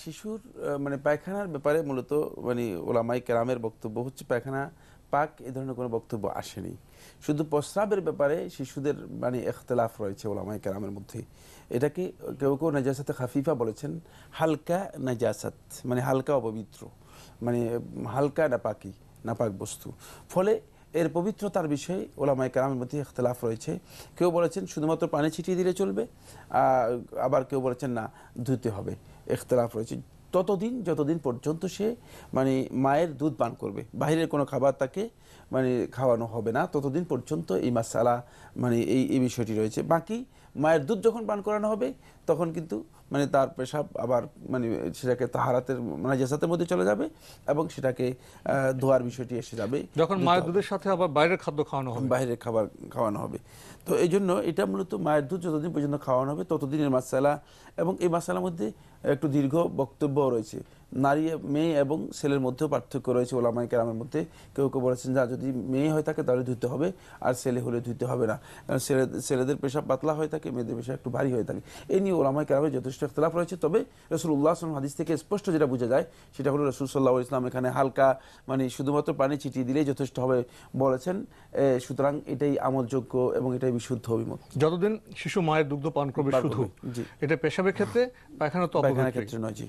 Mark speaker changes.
Speaker 1: শিশুর মানে পায়খানার ব্যাপারে মূলত মানে ওলামাই কেরামের বক্তব্য হচ্ছে পায়খানা পাক এ ধরনের কোনো বক্তব্য আসেনি। শুধু প্রস্রাবের ব্যাপারে শিশুদের মানে ইখতিলাফ রয়েছে ওলামাই কেরামের মধ্যে। এটাকে কেউ কেউ নাজাসাতে খাফিফা বলেছেন, হালকা নাজাসাত মানে হালকা অপবিত্র, মানে হালকা নাপাকি, নাপাক বস্তু। ফলে এর পবিত্রতার বিষয়ে ওলামায়ে কেরামের মধ্যে ইখতিলাফ রয়েছে। কেউ বলেছেন শুধুমাত্র পানি ছিটিয়ে দিলে চলবে, আবার কেউ বলেছেন না ধুতে হবে। ইখতিলাফ রয়েছে যতদিন পর্যন্ত সে মানে মায়ের দুধ পান করবে, বাইরের কোনো খাবার তাকে মানে খাওয়ানো হবে না, ততদিন পর্যন্ত এই মাসালা মানে এই বিষয়টি রয়েছে। বাকি মায়ের দুধ যখন পান করানো হবে তখন কিন্তু মানে তার পেশাব আবার মানে সেটাকে তাহারাতের নাজাসাতের মধ্যে চলে যাবে এবং সেটাকে ধোয়ার বিষয়টি এসে যাবে
Speaker 2: যখন মায়ের দুধের সাথে আবার বাইরের খাদ্য খাওয়ানো হবে,
Speaker 1: বাইরের খাবার খাওয়ানো হবে। তো এই জন্য এটা মূলত মায়ের দুধ যতদিন পর্যন্ত খাওয়ানো হবে ততদিনের মাসালা। এবং এই মাসালার মধ্যে একটু দীর্ঘ বক্তব্য রয়েছে। নারী মেয়ে এবং ছেলের মধ্যেও পার্থক্য রয়েছে ওলামায়ে কেরামের মধ্যে। কেউ কেউ বলেছেন যা যদি মেয়ে হয়ে থাকে তাহলে ধুতে হবে, আর ছেলে হলে ধুতে হবে না, কারণ ছেলেদের পেশাব পাতলা হয়ে থাকে, মেয়েদের পেশাব একটু ভারী হয়ে থাকে। এই নিয়ে ওলামায়ে কেরামের যথেষ্ট ইখতিলাফ রয়েছে। তবে রাসূলুল্লাহ সাল্লাল্লাহু আলাইহি ওয়াসাল্লাম হাদিস থেকে স্পষ্ট যেটা বোঝা যায় সেটা হলো রাসূল সাল্লাল্লাহু আলাইহি ওয়াসাল্লাম এখানে হালকা মানে শুধুমাত্র পানি ছিটিয়ে দিলেই যথেষ্ট হবে বলেছেন। সুতরাং এটাই আমলযোগ্য এবং এটাই বিশুদ্ধ অভিমত।
Speaker 2: যতদিন শিশু মায়ের দুগ্ধ পান করবে শুধু,
Speaker 1: জি,
Speaker 2: এটা পেশাবের ক্ষেত্রে, পায়খানা তো
Speaker 1: পায়খানার
Speaker 2: অপবিত্রই।
Speaker 1: ক্ষেত্রে নয়। জি।